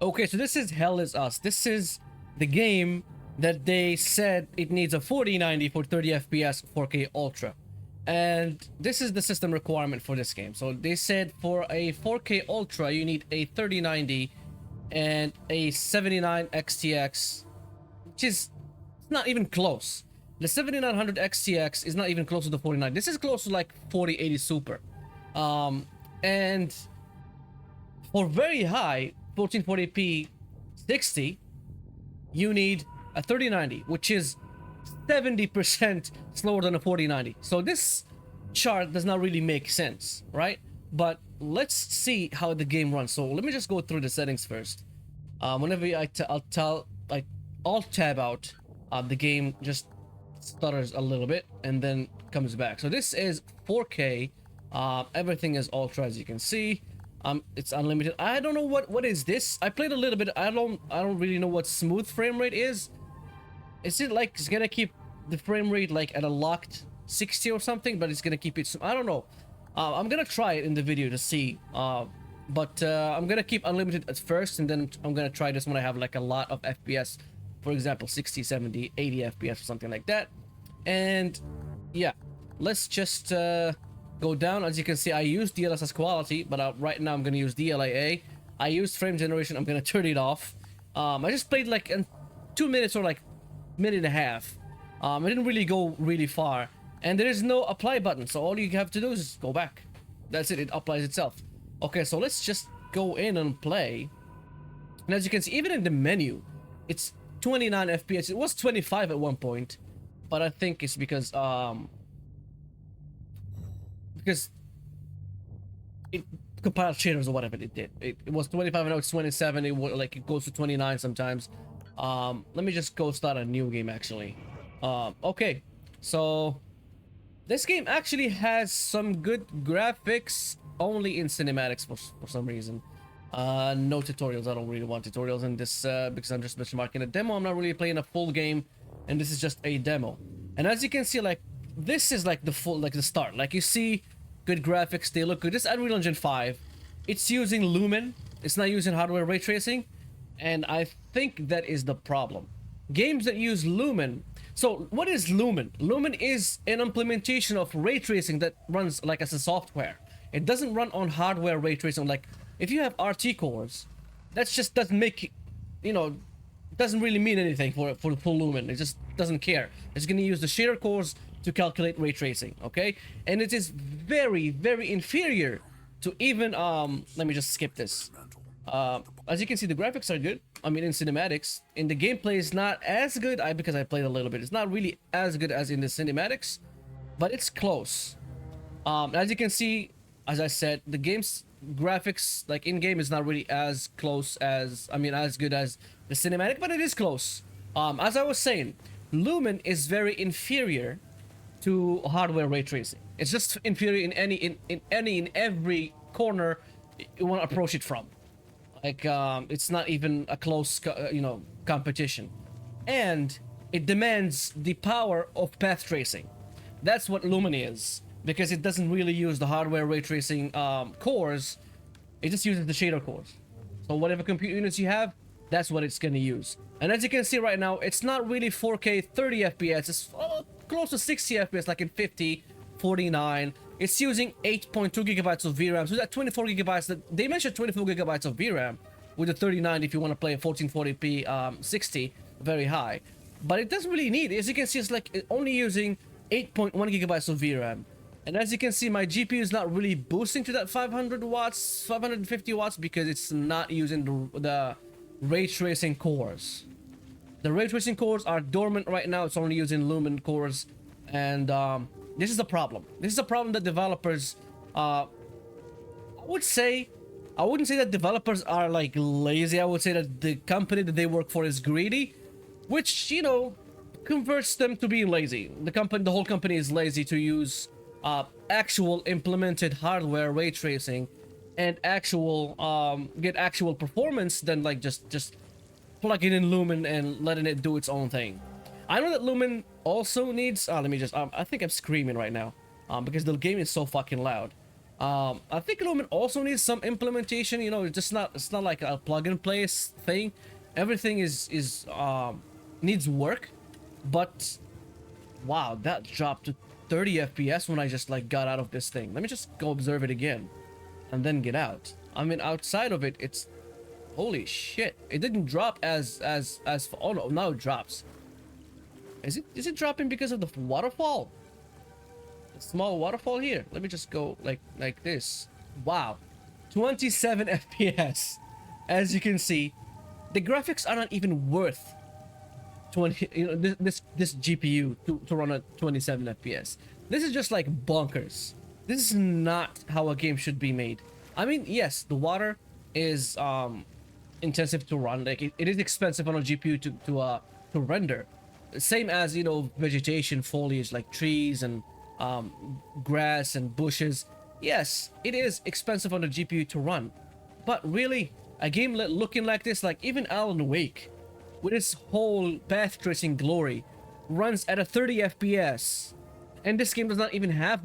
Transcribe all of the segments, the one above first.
Okay, so this is Hell Is Us. This is the game that they said it needs a 4090 for 30 FPS 4K Ultra. And this is the system requirement for this game. So they said for a 4K Ultra, you need a 3090 and a 79 XTX, which is not even close. The 7900 XTX is not even close to the 49. This is close to like 4080 Super. And for very high 1440p 60, you need a 3090, which is 70% slower than a 4090. So this chart does not really make sense, right? But let's see how the game runs. So let me just go through the settings first. Whenever I'll tab out, the game just stutters a little bit and then comes back. So this is 4K. Everything is ultra, as you can see. It's unlimited. I don't know what is this. I played a little bit. I don't really know what smooth frame rate is. Is it like it's gonna keep the frame rate like at a locked 60 or something, but it's gonna keep it? I don't know. I'm gonna try it in the video to see. But I'm gonna keep unlimited at first, and then I'm gonna try this when I have like a lot of FPS. For example, 60, 70, 80 FPS or something like that. And yeah, let's just go down. As you can see, I use DLSS Quality, but right now I'm gonna use DLAA. I used frame generation. I'm gonna turn it off. I just played like in 2 minutes or like minute and a half. I didn't really go really far, and there is no apply button, so all you have to do is go back. That's it. It applies itself. Okay, so let's just go in and play. And as you can see, even in the menu, it's 29 FPS. It was 25 at one point, but I think it's because it compiled shaders or whatever it did. It was 25 and now it's 27. It goes to 29 sometimes. Let me just go start a new game actually. Okay, so this game actually has some good graphics, only in cinematics for some reason. No tutorials. I don't really want tutorials in this because I'm just benchmarking a demo. I'm not really playing a full game, and this is just a demo. And as you can see, like this is like the full, like the start. Like you see, good graphics. They look good. This is Unreal Engine 5. It's using Lumen. It's not using hardware ray tracing, and I think that is the problem. Games that use Lumen. So what is Lumen? Lumen is an implementation of ray tracing that runs like as a software. It doesn't run on hardware ray tracing. Like if you have RT cores, that just doesn't make, doesn't really mean anything for full Lumen. It just doesn't care. It's going to use the shader cores to calculate ray tracing, okay? And it is very, very inferior to even, let me just skip this. As you can see, the graphics are good. I mean, in cinematics. In the gameplay is not as good, because I played a little bit. It's not really as good as in the cinematics, but it's close. As you can see, as I said, the game's graphics, like in-game, is not really as close as, as good as the cinematic, but it is close. As I was saying, Lumen is very inferior to hardware ray tracing. It's just inferior in every corner you want to approach it from. Like it's not even a close competition, and it demands the power of path tracing. That's what Lumen is, because it doesn't really use the hardware ray tracing cores. It just uses the shader cores. So whatever compute units you have, that's what it's gonna use. And as you can see right now, it's not really 4K 30 FPS. It's close to 60 FPS, like in 50, 49. It's using 8.2 gigabytes of VRAM. So that 24 gigabytes, that they mentioned 24 gigabytes of VRAM with the 3090 if you want to play a 1440p 60, very high. But it doesn't really need. As you can see, it's like only using 8.1 gigabytes of VRAM. And as you can see, my GPU is not really boosting to that 500 watts, 550 watts, because it's not using the ray tracing cores. The ray tracing cores are dormant right now. It's only using Lumen cores, and this is a problem. This is a problem that developers, I wouldn't say that developers are like lazy. I would say that the company that they work for is greedy, which, converts them to being lazy. The whole company is lazy to use actual implemented hardware ray tracing and get actual performance than like just plugging in Lumen and letting it do its own thing. I know that Lumen also needs, let me just, I think I'm screaming right now, because the game is so fucking loud. I think Lumen also needs some implementation. You know, it's not like a plug and play thing. Everything is needs work, but wow, that dropped to 30 FPS when I just like got out of this thing. Let me just go observe it again, and then get out. I mean, outside of it, it's holy shit. It didn't drop as oh no, now it drops. Is it dropping because of the waterfall? A small waterfall here. Let me just go like this. Wow, 27 FPS. As you can see, the graphics are not even worth 20. You know, this GPU to run at 27 FPS. This is just like bonkers. This is not how a game should be made. I mean, yes, the water is intensive to run. Like it is expensive on a GPU to render. Same as, you know, vegetation, foliage like trees and grass and bushes. Yes, it is expensive on the GPU to run, but really a game looking like this, like even Alan Wake with its whole path tracing glory, runs at a 30 FPS, and this game does not even have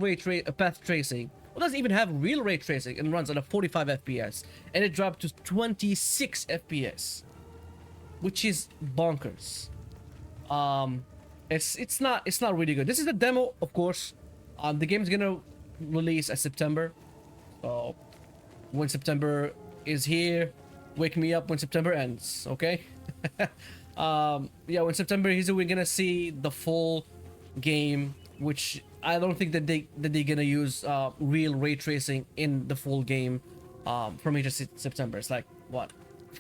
path tracing. It doesn't even have real ray tracing and runs at a 45 FPS, and it dropped to 26 FPS, which is bonkers. It's not really good. This is a demo, of course. The game's gonna release at September. So when September is here, wake me up when September ends, okay? Yeah, when September is here, we're gonna see the full game, which I don't think that they're gonna use real ray tracing in the full game from here to September. It's like what,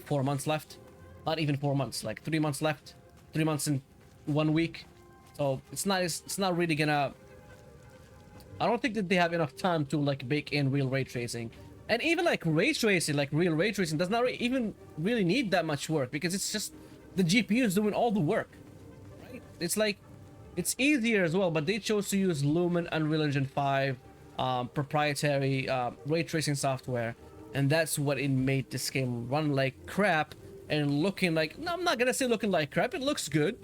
4 months left? Not even 4 months, like 3 months left. 3 months and 1 week. So it's not really gonna. I don't think that they have enough time to like bake in real ray tracing, and even like ray tracing, like real ray tracing, does not even really need that much work because it's just the GPU is doing all the work, right? It's like it's easier as well, but they chose to use Lumen Unreal Engine 5 proprietary ray tracing software, and that's what it made this game run like crap and looking like. No, I'm not gonna say looking like crap. It looks good,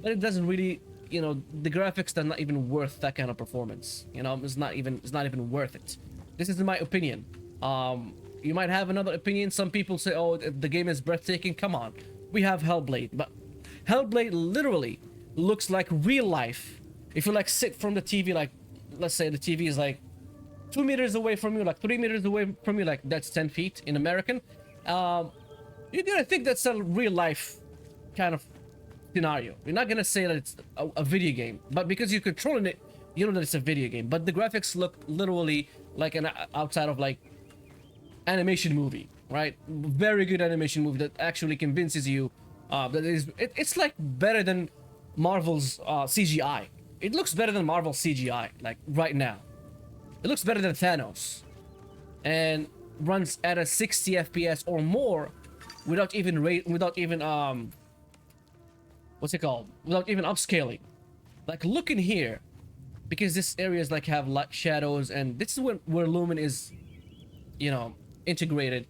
but it doesn't really. You know, the graphics are not even worth that kind of performance. You know, it's not even worth it. This is my opinion. You might have another opinion. Some people say, oh, the game is breathtaking. Come on, we have Hellblade, but Hellblade literally looks like real life. If you like sit from the TV, like let's say the TV is like 2 meters away from you, like 3 meters away from you, like that's 10 feet in American. You're gonna think that's a real life kind of scenario. You're not gonna say that it's a video game, but because you're controlling it, you know that it's a video game. But the graphics look literally like an outside of like animation movie, right? Very good animation movie that actually convinces you that it's like better than Marvel's CGI. It looks better than Marvel's CGI, like right now. It looks better than Thanos, and runs at a 60 FPS or more without even what's it called? Without even upscaling. Like look in here, because this areas like have light shadows, and this is where Lumen is, you know, integrated.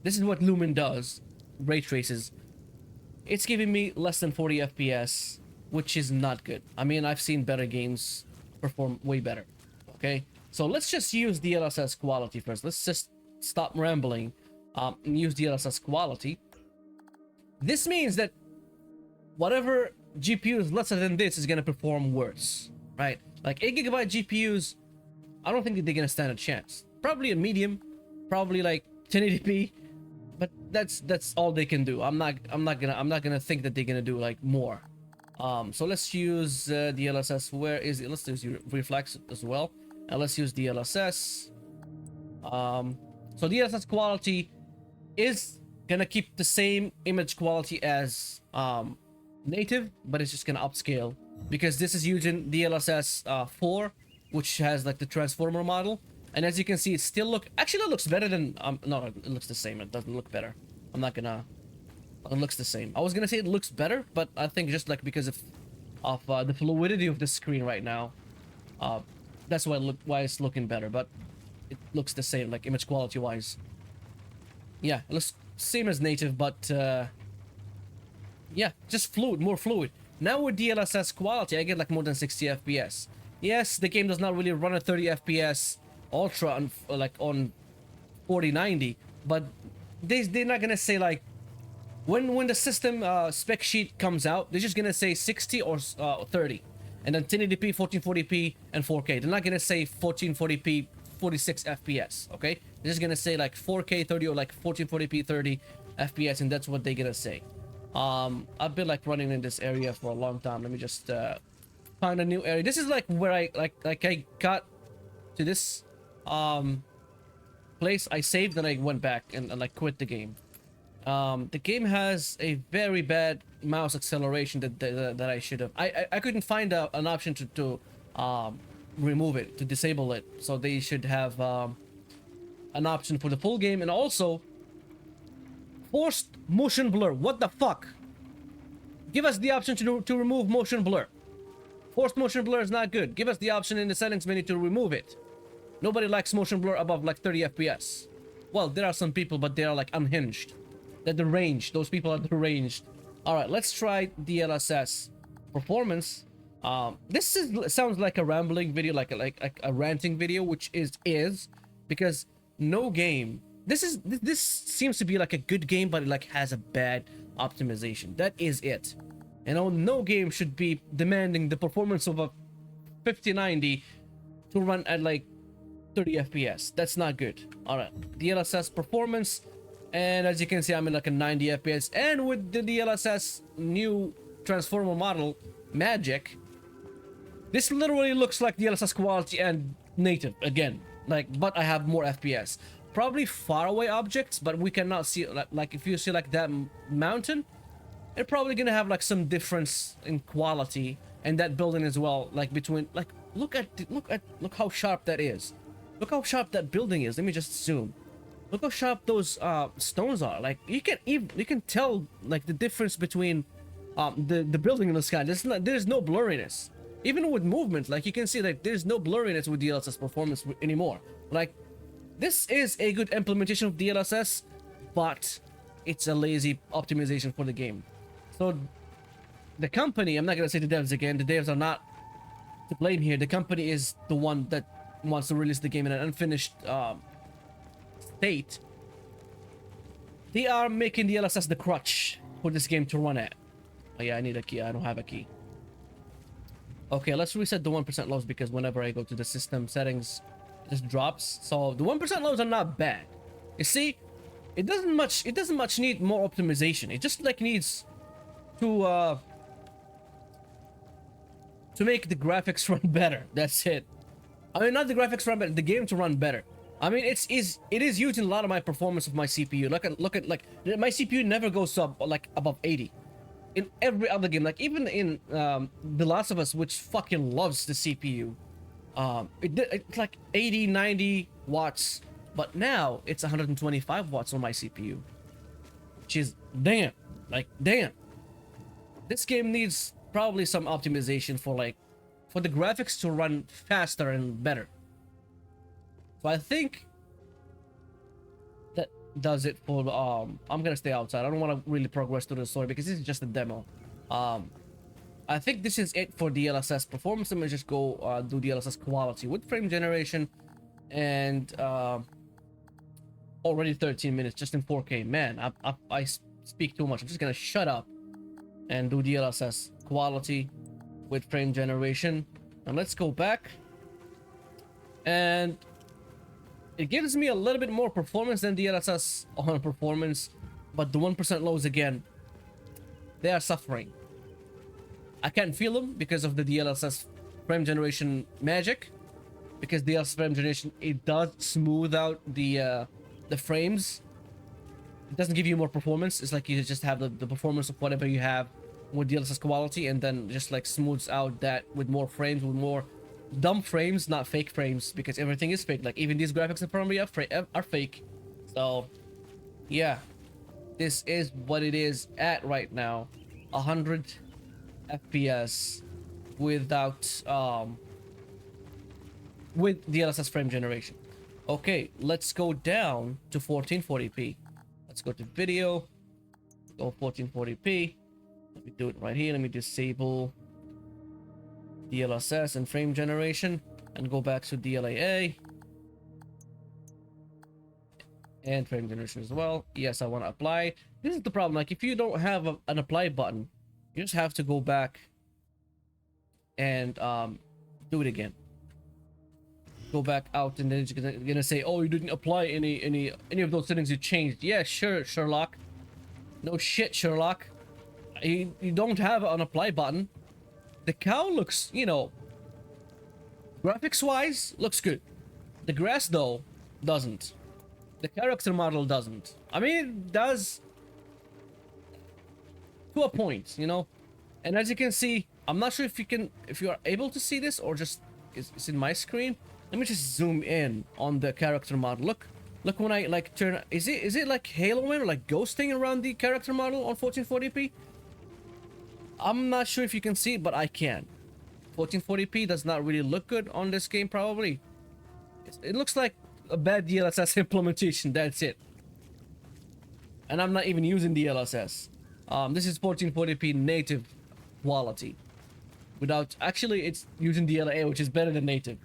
This is what Lumen does, ray traces. It's giving me less than 40 FPS, which is not good. I mean, I've seen better games perform way better. Okay, so let's just use DLSS quality first. Let's just stop rambling and use DLSS quality. This means that whatever GPU is lesser than this is gonna perform worse, right? Like 8 GB GPUs, I don't think that they're gonna stand a chance. Probably a medium, probably like 1080p, but that's all they can do. I'm not gonna think that they're gonna do like more. So let's use DLSS. Where is it? Let's use Reflex as well, and let's use DLSS. So DLSS quality is gonna keep the same image quality as native, but it's just gonna upscale because this is using DLSS 4, which has like the transformer model, and as you can see, it still looks better than no, it looks the same. It doesn't look better. I'm not gonna. It looks the same. I was gonna say it looks better, but I think just like because of the fluidity of the screen right now, that's why it's looking better. But it looks the same, like image quality wise. Yeah, it looks same as native, but yeah, just more fluid. Now with DLSS quality, I get like more than 60 FPS. Yes, the game does not really run at 30 FPS ultra on like on 4090, but they're not gonna say like when the system spec sheet comes out, they're just gonna say 60 or 30, and then 1080p, 1440p, and 4K. They're not gonna say 1440p, 46 FPS. Okay, they're just gonna say like 4K 30 or like 1440p 30 FPS, and that's what they're gonna say. I've been like running in this area for a long time. Let me just find a new area. This is like where I I got to this place. I saved, then I went back and like quit the game. The game has a very bad mouse acceleration that I should have. I couldn't find an option to remove it, to disable it. So they should have an option for the full game, and also forced motion blur. What the fuck? Give us the option to remove motion blur. Forced motion blur is not good. Give us the option in the settings menu to remove it. Nobody likes motion blur above like 30 FPS. Well, there are some people, but they are like unhinged. They're deranged. Those people are deranged. All right, let's try DLSS Performance. This sounds like a rambling video, like a ranting video, which is because no game. This seems to be like a good game, but it like has a bad optimization. That is it. You know, no game should be demanding the performance of a 5090 to run at like 30 FPS. That's not good. All right, DLSS Performance, and as you can see, I'm in like a 90 FPS, and with the DLSS new transformer model Magic, this literally looks like DLSS Quality and native again. Like, but I have more FPS. Probably far away objects, but we cannot see like if you see like that mountain, they're probably gonna have like some difference in quality, and that building as well, like between like look how sharp that is. Look how sharp that building is. Let me just zoom. Look how sharp those stones are. Like you can tell like the difference between the building and the sky. There's no blurriness. Even with movement, like you can see like there's no blurriness with DLSS Performance anymore. Like this is a good implementation of DLSS, but it's a lazy optimization for the game. So the company, I'm not gonna say the devs again, the devs are not to blame here. The company is the one that wants to release the game in an unfinished state. They are making DLSS the crutch for this game to run at. Oh yeah, I need a key. I don't have a key. Okay, let's reset the 1% lows, because whenever I go to the system settings, it just drops. So the 1% lows are not bad. You see, it doesn't much need more optimization. It just like needs to make the graphics run better. That's it. I mean, not the graphics run better, the game to run better. I mean, it is using a lot of my performance of my CPU. Look at like my CPU never goes up like above 80. In every other game, like even in The Last of Us, which fucking loves the CPU, it's like 80, 90 watts, but now it's 125 watts on my CPU, which is damn, like damn. This game needs probably some optimization for the graphics to run faster and better. So I think that does it for I'm gonna stay outside. I don't want to really progress through the story because this is just a demo. I think this is it for DLSS Performance. I'm gonna just go do DLSS Quality with frame generation, and already 13 minutes just in 4K. Man, I speak too much. I'm just gonna shut up and do DLSS Quality with frame generation. And let's go back, and it gives me a little bit more performance than DLSS on Performance, but the 1% lows again, they are suffering. I can't feel them because of the DLSS frame generation magic, because DLSS frame generation, it does smooth out the frames. It doesn't give you more performance. It's like you just have the performance of whatever you have with DLSS Quality, and then just like smooths out that with more frames, with more dumb frames, not fake frames, because everything is fake. Like even these graphics in front of me are fake. So yeah, this is what it is at right now. 100 FPS without with DLSS frame generation. Okay, let's go down to 1440p. Let's go to video, go 1440p. Let me do it right here. Let me disable DLSS and frame generation and go back to DLAA. and frame generation as well. Yes, I want to apply. This is the problem. Like, if you don't have an apply button, you just have to go back and do it again. Go back out, and then you're gonna say, "Oh, you didn't apply any of those settings you changed." Yeah, sure, Sherlock. No shit, Sherlock. You don't have an apply button. The cow looks, you know, graphics wise, looks good. The grass though doesn't. The character model doesn't. I mean, it does to a point, you know. And as you can see, I'm not sure if you are able to see this or just it's in my screen. Let me just zoom in on the character model. Look when I like turn. Is it like haloing or like ghosting around the character model on 1440p? I'm not sure if you can see it, but I can. 1440p does not really look good on this game, probably. It looks like a bad DLSS implementation, that's it. And I'm not even using DLSS. This is 1440p native quality. Without, actually, it's using DLA, which is better than native.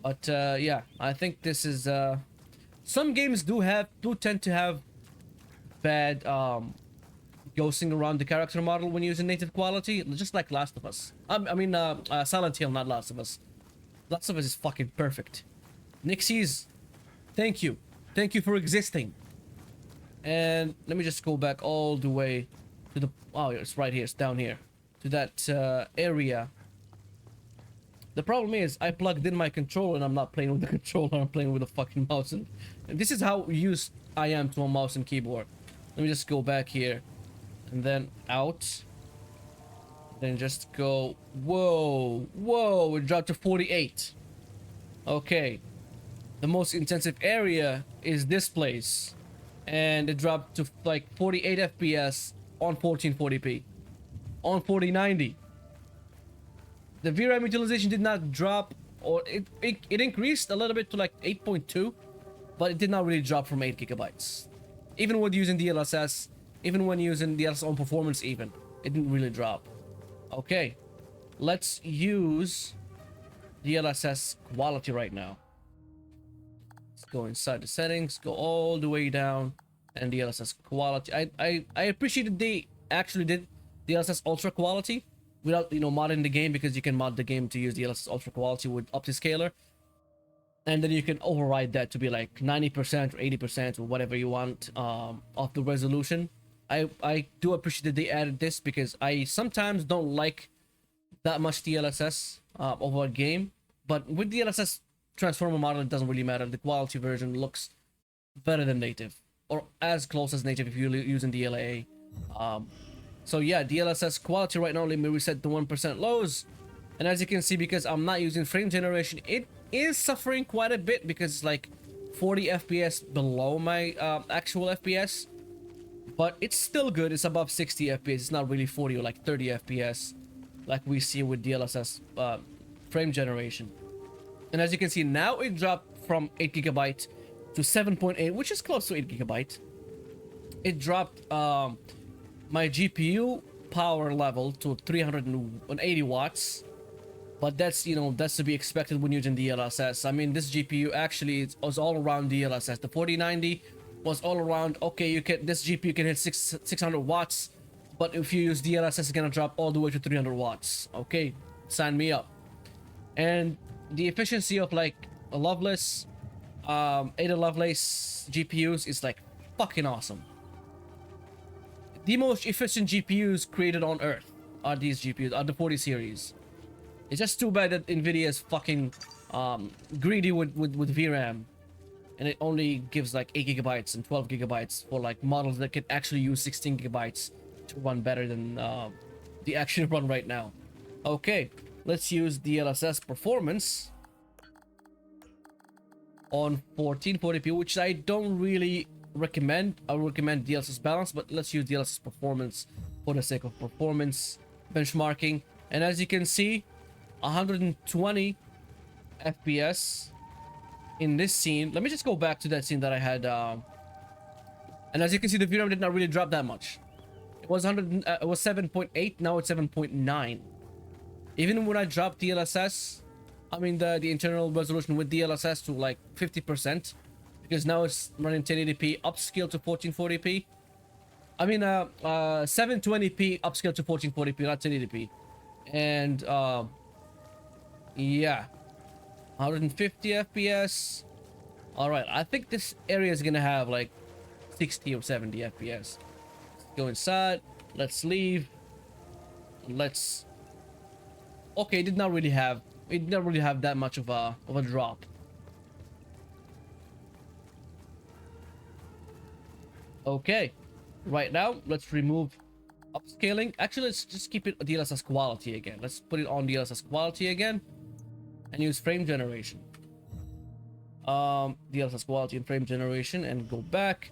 But yeah, I think this is some games do tend to have bad ghosting around the character model when using native quality, just like Last of Us. I mean, Silent Hill, not Last of Us. Last of Us is fucking perfect. Nixies, thank you for existing. And let me just go back all the way to the, oh, it's right here, it's down here, to that area. The problem is I plugged in my controller and I'm not playing with the controller, I'm playing with a fucking mouse, and this is how used I am to a mouse and keyboard. Let me just go back here and then out, then just go, whoa, it dropped to 48. Okay, the most intensive area is this place, and it dropped to like 48 FPS on 1440p on 4090. The VRAM utilization did not drop, or it increased a little bit to like 8.2, but it did not really drop from 8 gigabytes. Even when using DLSS, even when using DLSS on performance, even it didn't really drop. Okay, let's use DLSS quality right now. Let's go inside the settings, go all the way down, and DLSS quality. I appreciated they actually did DLSS ultra quality without, you know, modding the game, because you can mod the game to use DLSS ultra quality with Upscaler, and then you can override that to be like 90% or 80% or whatever you want of the resolution. I do appreciate that they added this, because I sometimes don't like that much DLSS over a game, but with DLSS transformer model, it doesn't really matter. The quality version looks better than native, or as close as native if you're using DLA. So yeah, DLSS quality right now, let me reset the 1% lows. And as you can see, because I'm not using frame generation, it is suffering quite a bit, because it's like 40 FPS below my actual FPS. But it's still good, it's above 60 FPS, it's not really 40 or like 30 FPS like we see with DLSS frame generation. And as you can see, now it dropped from 8 gigabyte to 7.8, which is close to 8 gigabyte. It dropped my GPU power level to 380 watts, but that's, you know, that's to be expected when using DLSS. I mean, this GPU actually was all around DLSS. The 4090 was all around, okay, you can, this GPU can hit 600 watts, but if you use DLSS, it's gonna drop all the way to 300 watts. Okay, sign me up. And the efficiency of like a Lovelace, Ada Lovelace GPUs is like fucking awesome. The most efficient GPUs created on Earth are these GPUs, are the 40 series. It's just too bad that Nvidia is fucking greedy with VRAM, and it only gives like 8 gigabytes and 12 gigabytes for like models that can actually use 16 gigabytes to run better than the actual run right now. Okay, let's use DLSS Performance on 1440p, which I don't really recommend. I recommend DLSS Balance, but let's use DLSS Performance for the sake of performance benchmarking. And as you can see, 120 FPS in this scene. Let me just go back to that scene that I had, and as you can see, the VRAM did not really drop that much. It was 7.8, now it's 7.9. Even when I dropped DLSS, I mean the internal resolution with DLSS to like 50%, because now it's running 1080p upscale to 1440p. I mean 720p upscale to 1440p, not 1080p. And yeah, 150 FPS. All right, I think this area is gonna have like 60 or 70 FPS. Let's go inside. Let's leave. Let's. Okay, it did not really have that much of a drop. Okay, right now let's remove upscaling. Actually, let's just keep it DLSS quality again. Let's put it on DLSS quality again and use frame generation. DLSS quality and frame generation, and go back.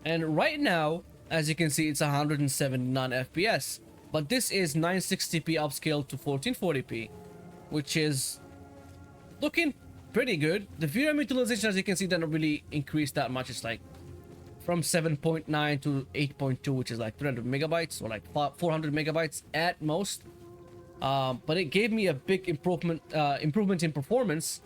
And right now, as you can see, it's 179 FPS, but this is 960p upscale to 1440p, which is looking pretty good. The VRAM utilization, as you can see, didn't really increase that much. It's like from 7.9 to 8.2, which is like 300 megabytes or like 400 megabytes at most. But it gave me a big improvement in performance.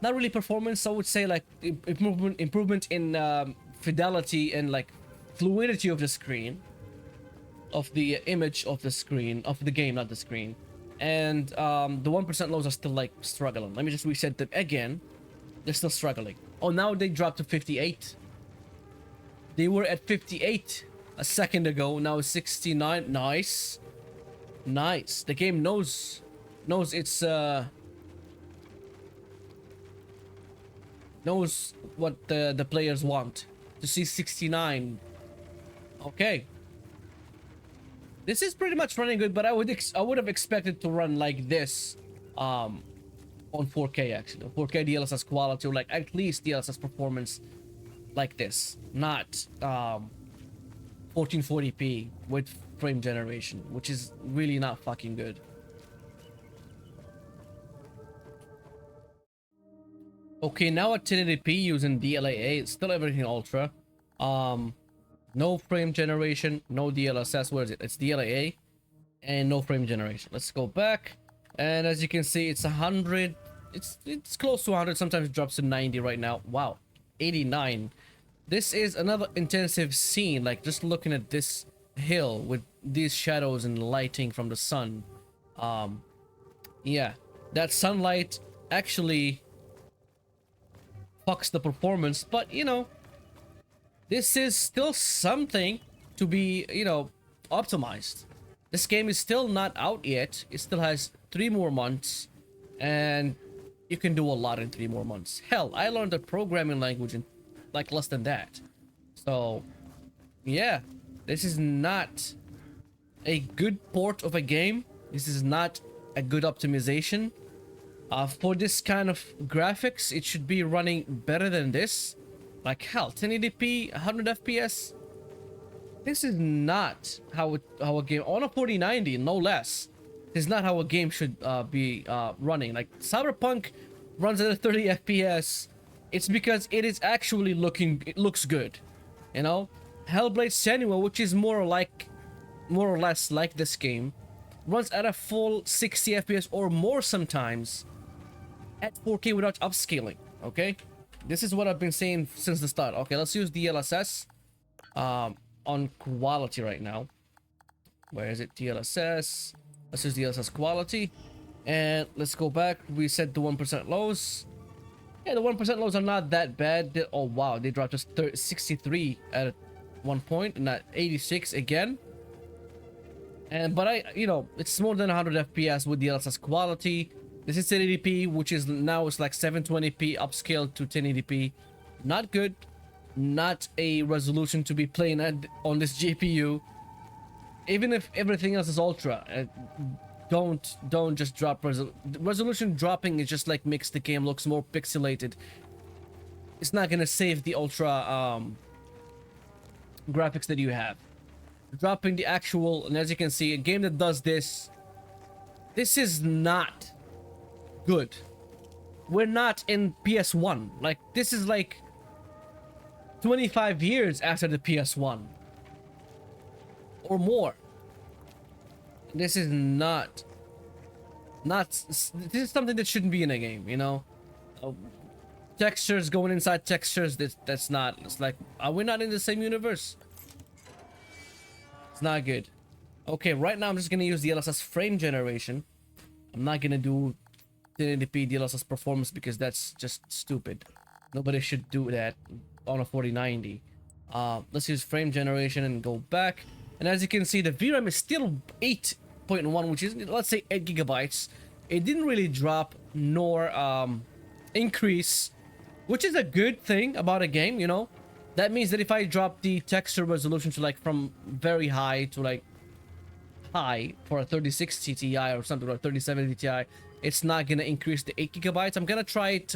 Not really performance, I would say like improvement in fidelity and like fluidity of the screen, of the image of the screen, of the game, not the screen. And the 1% lows are still like struggling. Let me just reset them again. They're still struggling. Oh, now they dropped to 58. They were at 58 a second ago. Now it's 69. Nice. Nice. The game knows its knows what the players want to see. 69. Okay, this is pretty much running good, but I would have expected to run like this on 4K, actually 4K DLSS quality, or like at least DLSS performance like this, not 1440p with frame generation, which is really not fucking good. Okay, now at 1080p using DLAA, it's still everything ultra. No frame generation, no DLSS. Where is it? It's DLAA and no frame generation. Let's go back, and as you can see, it's 100. It's close to 100. Sometimes it drops to 90 right now. Wow, 89. This is another intensive scene. Like just looking at this hill with these shadows and lighting from the sun. Yeah, that sunlight actually fucks the performance, but you know, this is still something to be, you know, optimized. This game is still not out yet. It still has 3 more months, and you can do a lot in 3 more months. Hell, I learned a programming language in like less than that. So yeah, this is not a good port of a game. This is not a good optimization. For this kind of graphics, it should be running better than this. Like hell, 1080p, 100 FPS. This is not how a game on a 4090, no less. This is not how a game should be running. Like Cyberpunk runs at a 30 FPS. It's because it is actually it looks good, you know. Hellblade Senua, which is more or less like this game, runs at a full 60 FPS or more sometimes at 4K without upscaling. Okay, this is what I've been saying since the start. Okay, let's use DLSS on quality right now. Where is it? DLSS. Let's use DLSS quality, and let's go back. We set the 1% lows. Yeah, the 1% lows are not that bad. Oh wow, they dropped to 63 at one point, and at 86 again. And but you know, it's more than 100 FPS with DLSS quality. This is 1080p, which is now it's like 720p upscaled to 1080p. Not good. Not a resolution to be playing at on this GPU. Even if everything else is ultra, don't just drop resolution. Dropping is just like makes the game looks more pixelated. It's not gonna save the ultra graphics that you have. Dropping the actual, and as you can see, a game that does this is not good. We're not in PS1. Like this is like 25 years after the PS1 or more. This is not this is something that shouldn't be in a game, you know. textures going inside textures. That's not. It's like, are we not in the same universe? It's not good. Okay, right now I'm just gonna use DLSS frame generation. I'm not gonna do 1080p DLSS performance because that's just stupid. Nobody should do that on a 4090. Let's use frame generation and go back. And as you can see, the VRAM is still 8.1, which is, let's say, 8 gigabytes. It didn't really drop nor increase, which is a good thing about a game, you know. That means that if I drop the texture resolution to like from very high to like high for a 3060 Ti or something, or 3070 Ti, it's not gonna increase the 8 gigabytes. I'm gonna try it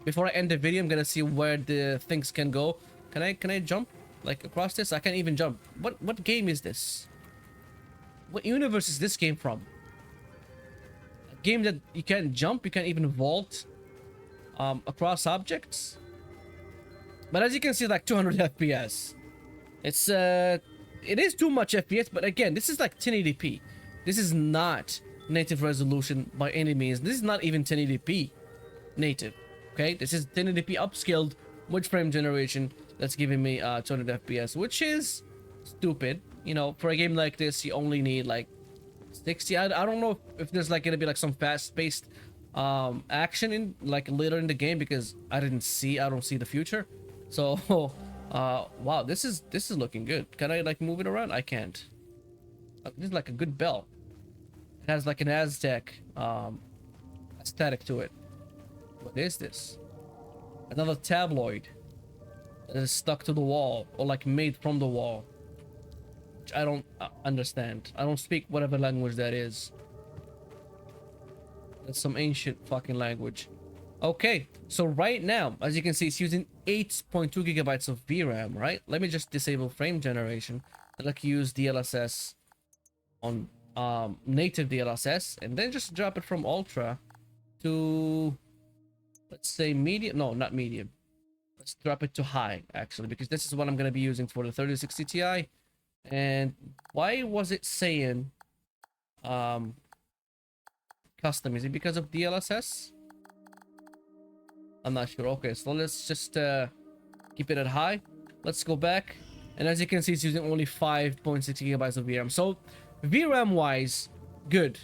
before I end the video. I'm gonna see where the things can go. Can I jump like across this? I can't even jump. What game is this? What universe is this game from? A game that you can't jump, you can't even vault across objects. But as you can see, like 200 FPS. It's it is too much FPS, but again, this is like 1080p. This is not native resolution by any means. This is not even 1080p native. Okay, this is 1080p upscaled with frame generation that's giving me 200 FPS, which is stupid. You know, for a game like this, you only need like 60. I don't know if there's like gonna be like some fast-paced action in like later in the game, because I don't see the future. So wow, this is looking good. Can I like move it around? I can't. This is like a good bell. It has like an Aztec aesthetic to it. What is this? Another tabloid that is stuck to the wall, or like made from the wall, which I don't understand. I don't speak whatever language that is. That's some ancient fucking language. Okay, so right now, as you can see, it's using 8.2 gigabytes of VRAM, right? Let me just disable frame generation. I like use DLSS on native DLSS, and then just drop it from ultra to, let's say, medium. No, not medium. Let's drop it to high, actually, because this is what I'm going to be using for the 3060 Ti. And why was it saying custom? Is it because of DLSS? I'm not sure. Okay, so let's just keep it at high. Let's go back, and as you can see, it's using only 5.6 gigabytes of VRAM. So VRAM wise, good.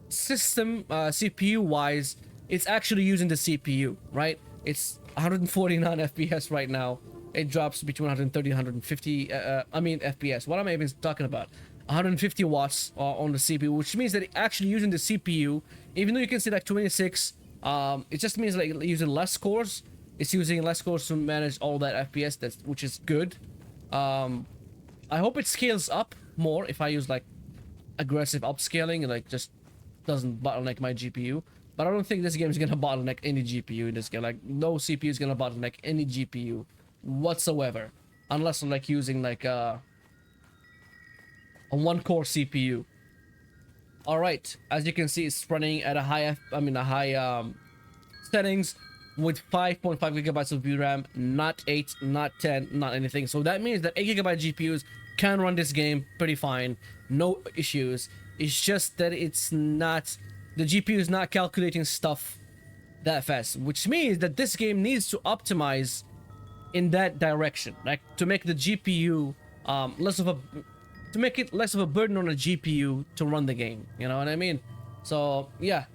System CPU wise, it's actually using the CPU, right? It's 149 FPS right now. It drops between 130 and 150 I mean FPS. What am I even talking about? 150 watts on the CPU, which means that it's actually using the CPU, even though you can see like 26. It just means like using less cores. It's using less cores to manage all that FPS, which is good. I hope it scales up more if I use like aggressive upscaling and like just doesn't bottleneck my GPU. But I don't think this game is gonna bottleneck any GPU in this game. Like no CPU is gonna bottleneck any GPU whatsoever, unless I'm like using like a one-core CPU. All right, as you can see, it's running at a high settings with 5.5 gigabytes of VRAM, not 8, not 10, not anything. So that means that 8 gigabyte GPUs can run this game pretty fine, no issues. It's just that it's not, the GPU is not calculating stuff that fast, which means that this game needs to optimize in that direction, like to make the GPU less of a burden on a GPU to run the game. You know what I mean? So yeah,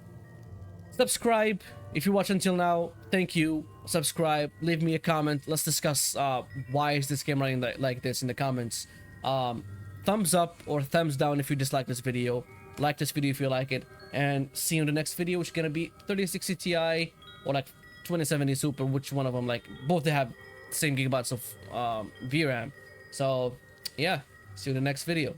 subscribe if you watch until now. Thank you. Subscribe, leave me a comment. Let's discuss why is this game running like this in the comments. Thumbs up or thumbs down if you dislike this video. Like this video if you like it, and see you in the next video, which is gonna be 3060 Ti or like 2070 Super, which one of them, like both they have the same gigabytes of VRAM. So yeah, see you in the next video.